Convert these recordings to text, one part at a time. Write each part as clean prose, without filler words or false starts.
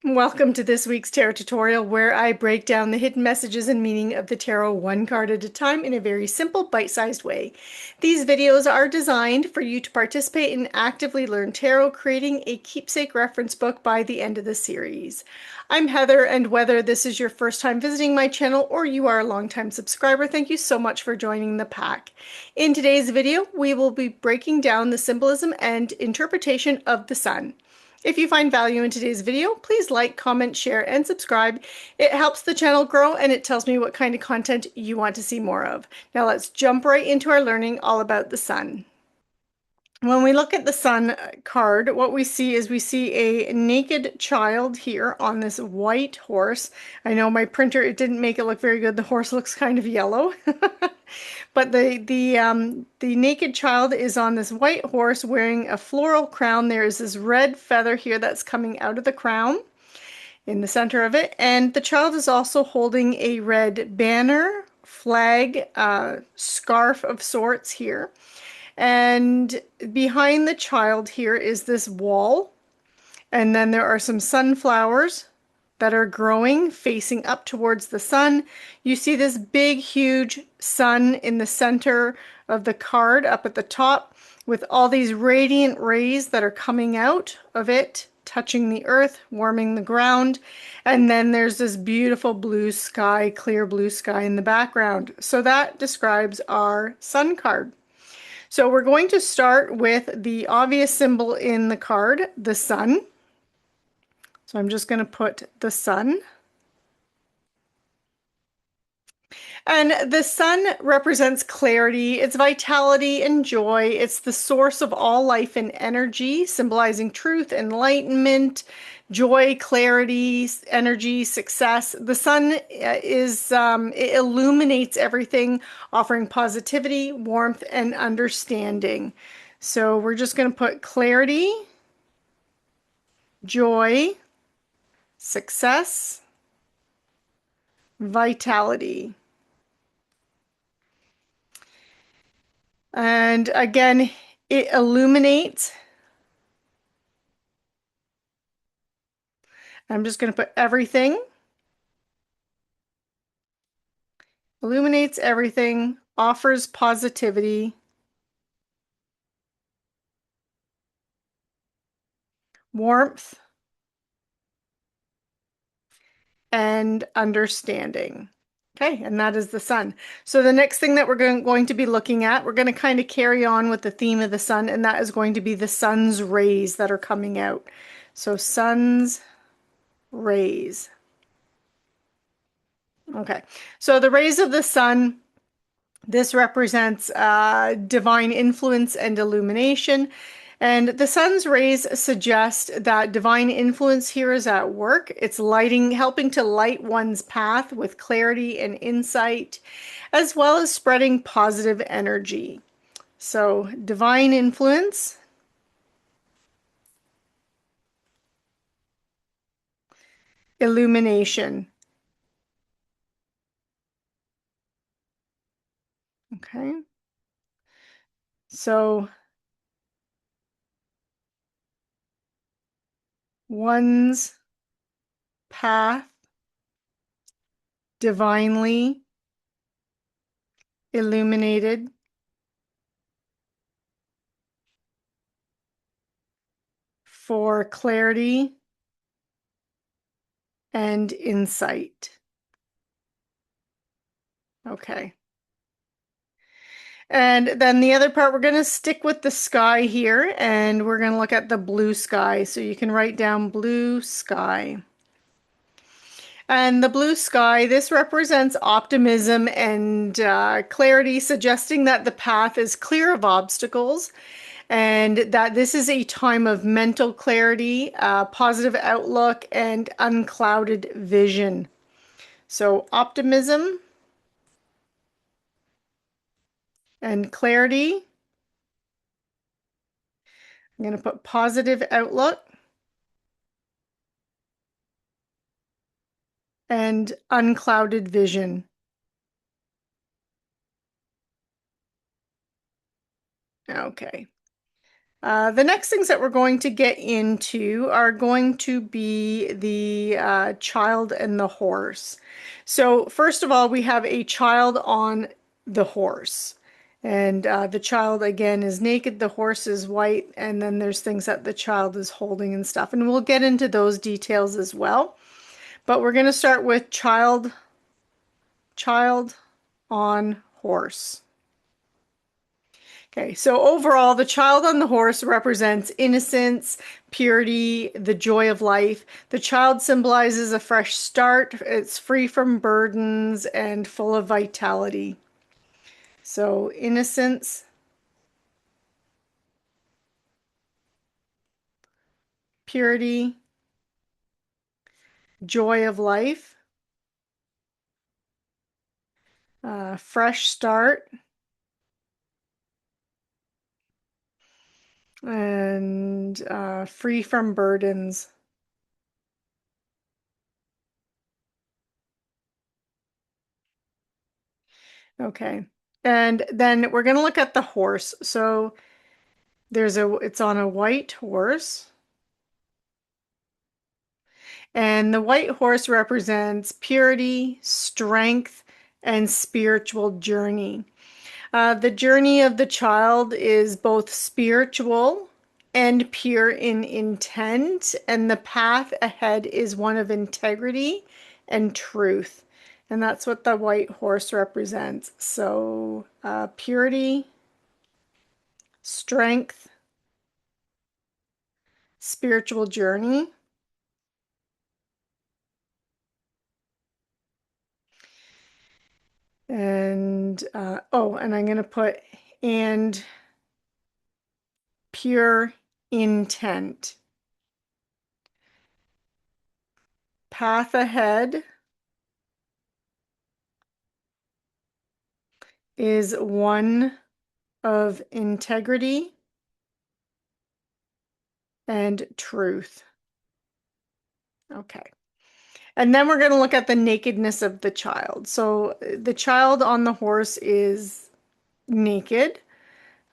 Welcome to this week's tarot tutorial where I break down the hidden messages and meaning of the tarot one card at a time in a very simple, bite-sized way. These videos are designed for you to participate and actively learn tarot, creating a keepsake reference book by the end of the series. I'm Heather, and whether this is your first time visiting my channel or you are a longtime subscriber, thank you so much for joining the pack. In today's video, we will be breaking down the symbolism and interpretation of the sun. If you find value in today's video, please like, comment, share, and subscribe. It helps the channel grow and it tells me what kind of content you want to see more of. Now let's jump right into our learning all about the sun. When we look at the sun card, what we see is we see a naked child here on this white horse. I know my printer, it didn't make it look very good. The horse looks kind of yellow. But the naked child is on this white horse wearing a floral crown. There is this red feather here that's coming out of the crown in the center of it. And the child is also holding a red banner, flag, scarf of sorts here. And behind the child here is this wall. And then there are some sunflowers that are growing facing up towards the sun. You see this big, huge sun in the center of the card up at the top with all these radiant rays that are coming out of it, touching the earth, warming the ground. And then there's this beautiful blue sky, clear blue sky in the background. So that describes our sun card. So we're going to start with the obvious symbol in the card, the sun. So I'm just going to put the sun. And the sun represents clarity, it's vitality and joy. It's the source of all life and energy, symbolizing truth, enlightenment, joy, clarity, energy, success. The sun it illuminates everything, offering positivity, warmth, and understanding. So we're just going to put clarity, joy, success, vitality. And again, it illuminates. I'm just going to put everything. Illuminates everything, offers positivity, warmth, and understanding. Okay, and that is the sun. So the next thing that we're going to be looking at, we're going to kind of carry on with the theme of the sun, and that is going to be the sun's rays that are coming out. So sun's rays. Okay, so the rays of the sun, this represents divine influence and illumination. And the sun's rays suggest that divine influence here is at work. It's lighting, helping to light one's path with clarity and insight, as well as spreading positive energy. So divine influence, illumination. Okay. So one's path divinely illuminated for clarity and insight. Okay. And then the other part, we're going to stick with the sky here, and we're going to look at the blue sky. So you can write down blue sky. And the blue sky, this represents optimism and clarity, suggesting that the path is clear of obstacles and that this is a time of mental clarity, positive outlook, and unclouded vision. So optimism and clarity. I'm going to put positive outlook and unclouded vision. Okay. The next things that we're going to get into are going to be the child and the horse. So first of all, we have a child on the horse. And the child again is naked, the horse is white, and then there's things that the child is holding and stuff. And we'll get into those details as well. But we're going to start with child on horse. Okay, so overall, the child on the horse represents innocence, purity, the joy of life. The child symbolizes a fresh start. It's free from burdens and full of vitality. So innocence, purity, joy of life, fresh start, and free from burdens. Okay. And then we're going to look at the horse. So it's on a white horse. And the white horse represents purity, strength, and spiritual journey. The journey of the child is both spiritual and pure in intent, and the path ahead is one of integrity and truth. And that's what the white horse represents. So, purity, strength, spiritual journey. And, oh, and I'm going to put, and pure intent. Path ahead is one of integrity and truth. Okay. And then we're going to look at the nakedness of the child. So the child on the horse is naked.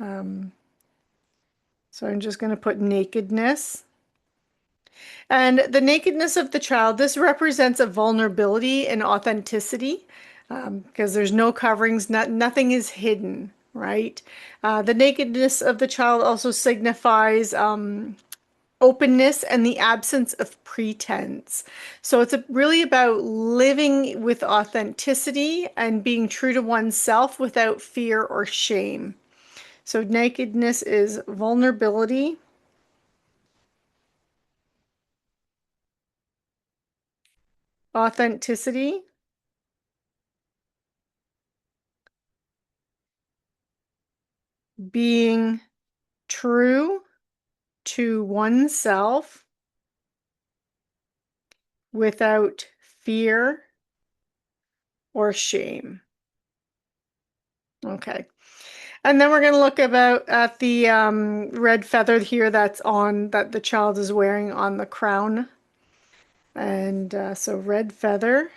Um, so I'm just going to put nakedness. And the nakedness of the child, this represents a vulnerability and authenticity because there's no coverings, nothing is hidden, right? The nakedness of the child also signifies openness and the absence of pretense. So it's really about living with authenticity and being true to oneself without fear or shame. So nakedness is vulnerability, authenticity, being true to oneself without fear or shame. Okay. And then we're going to look about at the red feather here that the child is wearing on the crown. And so red feather.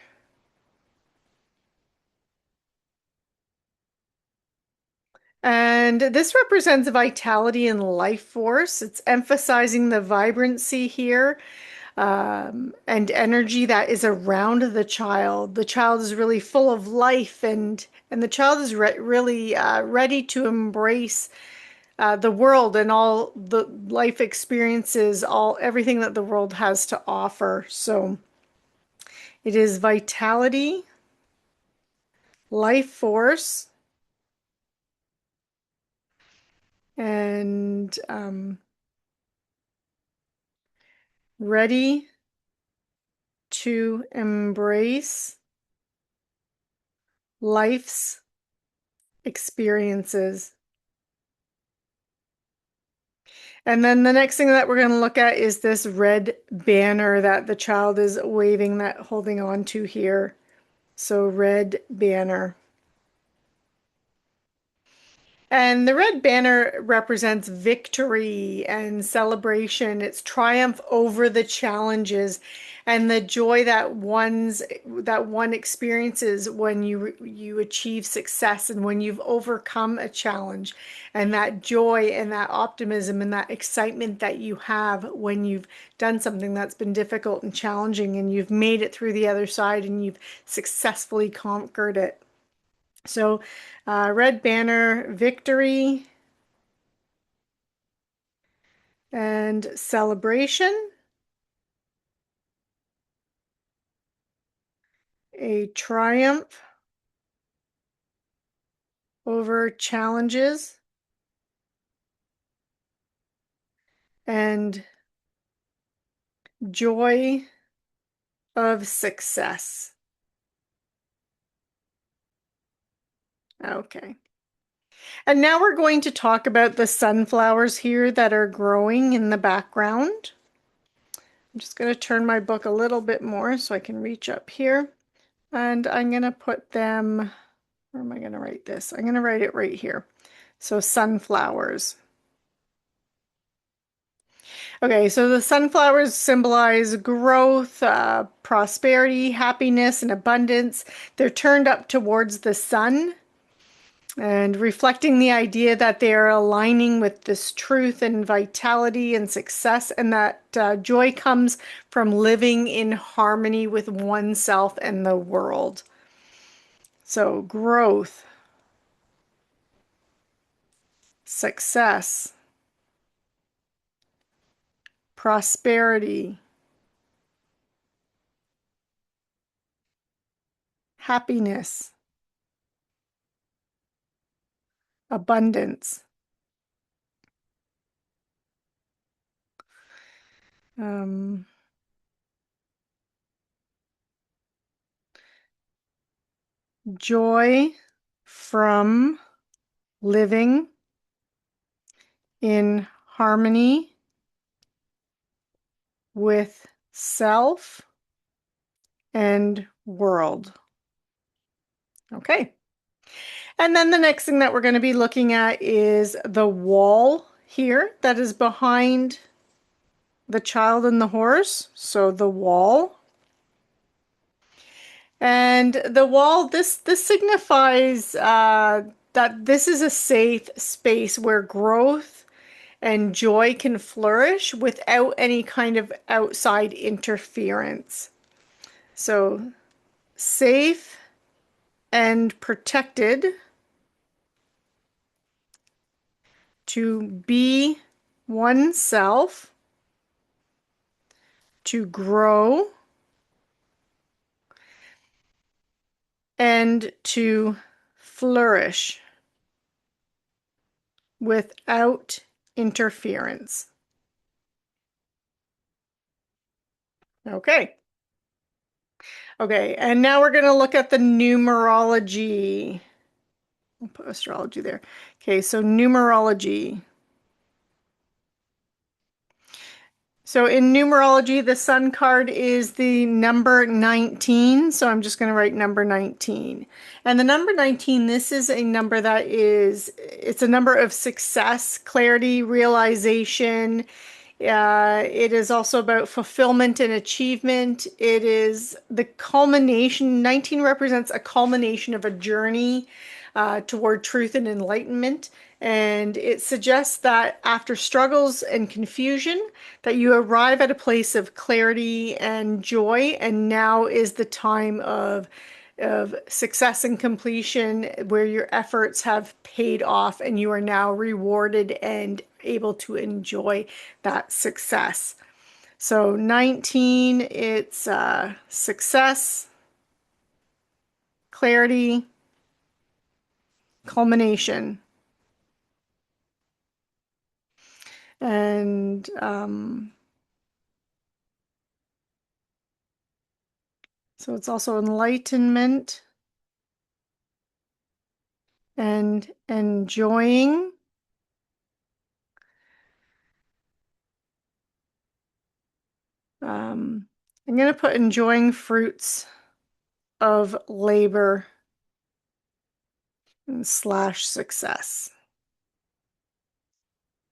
And this represents vitality and life force. It's emphasizing the vibrancy here and energy that is around the child. The child is really full of life, and the child is really ready to embrace the world and all the life experiences, everything that the world has to offer. So it is vitality, life force, and ready to embrace life's experiences. And then the next thing that we're going to look at is this red banner that the child is waving, that holding on to here. So red banner. And the red banner represents victory and celebration. It's triumph over the challenges and the joy that one experiences when you achieve success and when you've overcome a challenge, and that joy and that optimism and that excitement that you have when you've done something that's been difficult and challenging and you've made it through the other side and you've successfully conquered it. So, red banner, victory and celebration, a triumph over challenges, and joy of success. Okay. And now we're going to talk about the sunflowers here that are growing in the background. I'm just going to turn my book a little bit more so I can reach up here. And I'm going to put them, where am I going to write this? I'm going to write it right here. So sunflowers. Okay, so the sunflowers symbolize growth, prosperity, happiness, and abundance. They're turned up towards the sun and reflecting the idea that they are aligning with this truth and vitality and success, and that joy comes from living in harmony with oneself and the world. So, growth, success, prosperity, happiness, abundance. Um, Joy from living in harmony with self and world. Okay. And then the next thing that we're going to be looking at is the wall here that is behind the child and the horse. So the wall. And the wall, this signifies that this is a safe space where growth and joy can flourish without any kind of outside interference. So safe and protected to be oneself, to grow, and to flourish without interference. Okay. Okay, and now we're going to look at the numerology. I'll put astrology there. Okay, so numerology. So in numerology, the sun card is the number 19. So I'm just going to write number 19. And the number 19, this is a number that it's a number of success, clarity, realization. It is also about fulfillment and achievement. It is the culmination. 19 represents a culmination of a journey toward truth and enlightenment. And it suggests that after struggles and confusion, that you arrive at a place of clarity and joy, and now is the time of success and completion where your efforts have paid off and you are now rewarded and able to enjoy that success. So 19, it's success, clarity, culmination. And so it's also enlightenment and enjoying. I'm going to put enjoying fruits of labor and slash success.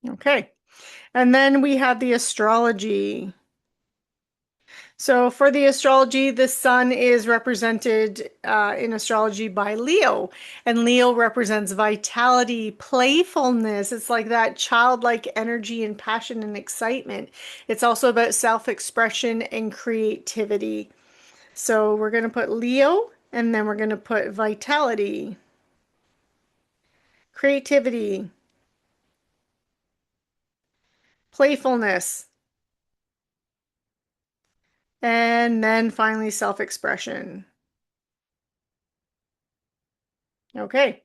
Okay. And then we have the astrology. So for the astrology, the sun is represented in astrology by Leo, and Leo represents vitality, playfulness. It's like that childlike energy and passion and excitement. It's also about self-expression and creativity. So we're going to put Leo, and then we're going to put vitality, creativity, playfulness, and then finally self-expression. Okay.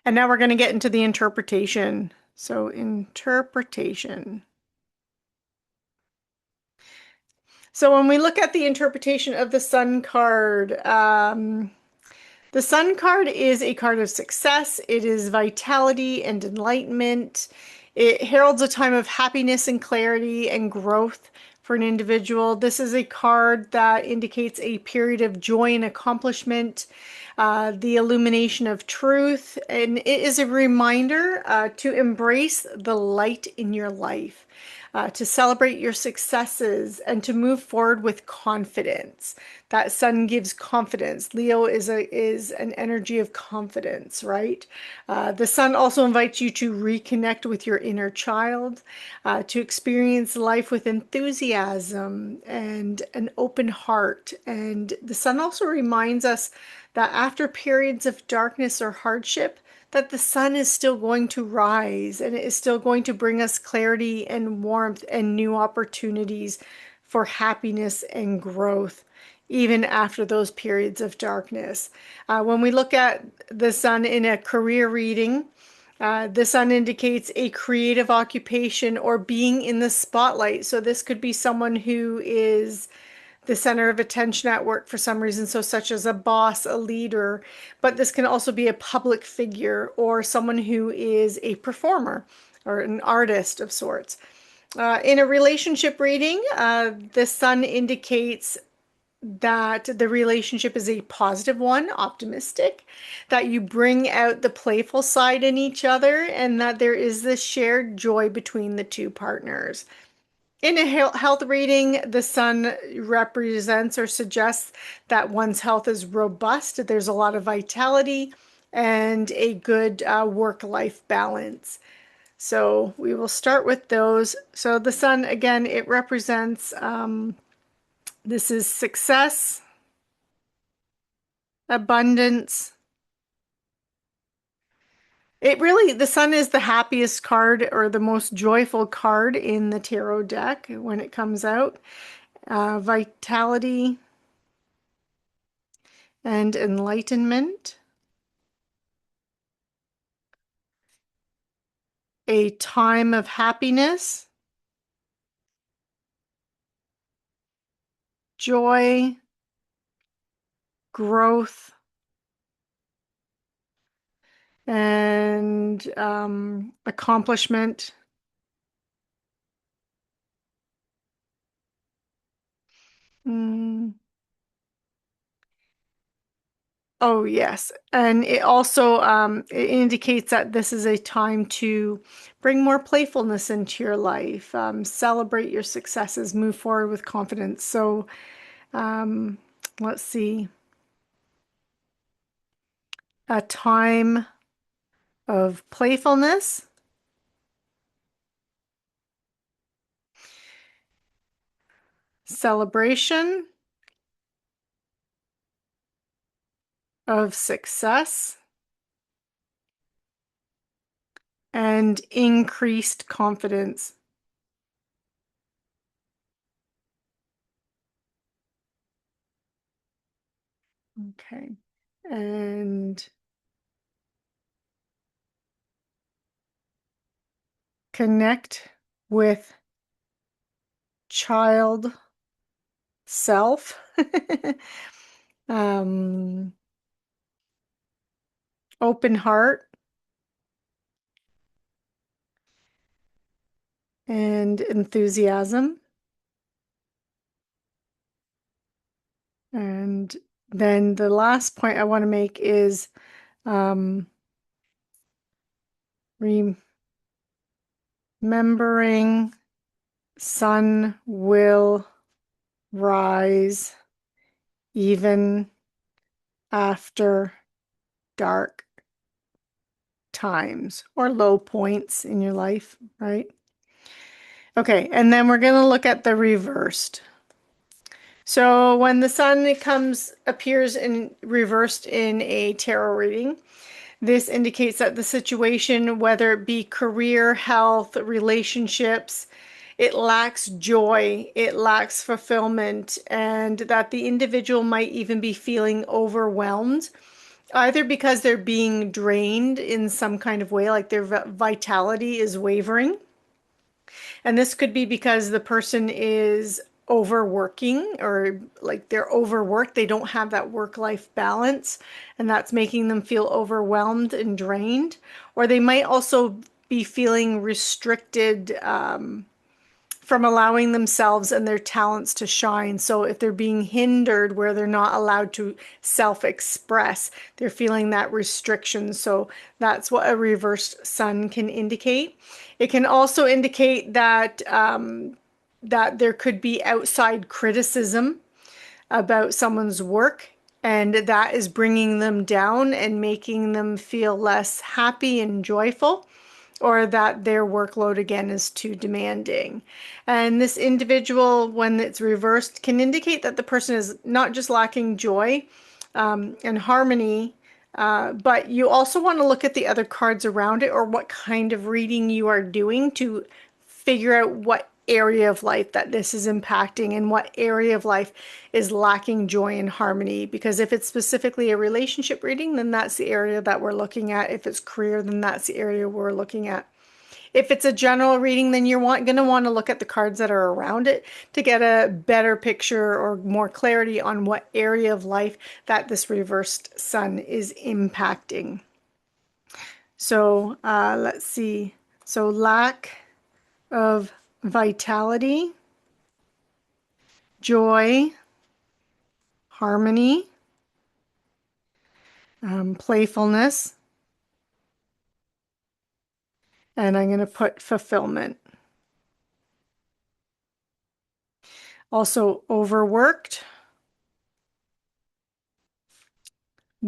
And now we're going to get into the interpretation. So, interpretation. So, when we look at the interpretation of the Sun card, the Sun card is a card of success. It is vitality and enlightenment. It heralds a time of happiness and clarity and growth for an individual. This is a card that indicates a period of joy and accomplishment, the illumination of truth, and it is a reminder to embrace the light in your life, to celebrate your successes, and to move forward with confidence. That sun gives confidence. Leo is an energy of confidence, right? The sun also invites you to reconnect with your inner child, to experience life with enthusiasm and an open heart. And the sun also reminds us that after periods of darkness or hardship, that the sun is still going to rise and it is still going to bring us clarity and warmth and new opportunities for happiness and growth, even after those periods of darkness. When we look at the sun in a career reading, the sun indicates a creative occupation or being in the spotlight. So this could be someone who is the center of attention at work for some reason, so such as a boss, a leader, but this can also be a public figure or someone who is a performer or an artist of sorts. In a relationship reading, the sun indicates that the relationship is a positive one, optimistic, that you bring out the playful side in each other, and that there is this shared joy between the two partners. In a health reading, the sun represents or suggests that one's health is robust, there's a lot of vitality, and a good work-life balance. So we will start with those. So the sun, again, it represents, this is success, abundance. It really, the sun is the happiest card or the most joyful card in the tarot deck when it comes out. Vitality and enlightenment, a time of happiness, joy, growth, and accomplishment. Mm. Oh, yes. And it also it indicates that this is a time to bring more playfulness into your life, celebrate your successes, move forward with confidence. So um, let's see, a time of playfulness, celebration of success, and increased confidence. Okay. And connect with child self. um, Open heart and enthusiasm. And then the last point I want to make is um, re Remembering sun will rise even after dark times or low points in your life, right? Okay, and then we're going to look at the reversed. So when the sun appears in reversed in a tarot reading, this indicates that the situation, whether it be career, health, relationships, it lacks joy, it lacks fulfillment, and that the individual might even be feeling overwhelmed, either because they're being drained in some kind of way, like their vitality is wavering. And this could be because the person is overworking, or like they're overworked, they don't have that work-life balance, and that's making them feel overwhelmed and drained. Or they might also be feeling restricted from allowing themselves and their talents to shine. So if they're being hindered where they're not allowed to self-express, they're feeling that restriction. So that's what a reversed sun can indicate. It can also indicate that that there could be outside criticism about someone's work, and that is bringing them down and making them feel less happy and joyful, or that their workload again is too demanding. And this individual, when it's reversed, can indicate that the person is not just lacking joy and harmony, but you also want to look at the other cards around it, or what kind of reading you are doing, to figure out what area of life that this is impacting and what area of life is lacking joy and harmony. Because if it's specifically a relationship reading, then that's the area that we're looking at. If it's career, then that's the area we're looking at. If it's a general reading, then you're going to want to look at the cards that are around it to get a better picture or more clarity on what area of life that this reversed sun is impacting. So let's see. So lack of vitality, joy, harmony, playfulness, and I'm going to put fulfillment. Also overworked,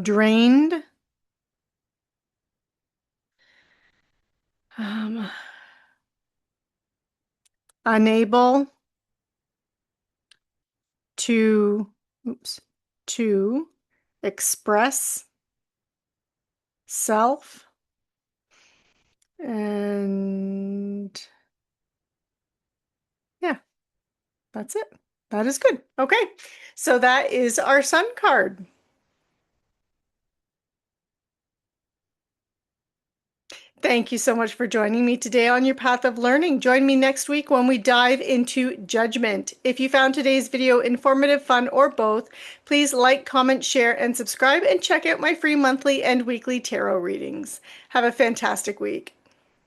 drained, um, unable to, to express self, and yeah, that's it. That is good. Okay, so that is our sun card. Thank you so much for joining me today on your path of learning. Join me next week when we dive into judgment. If you found today's video informative, fun, or both, please like, comment, share, and subscribe, and check out my free monthly and weekly tarot readings. Have a fantastic week.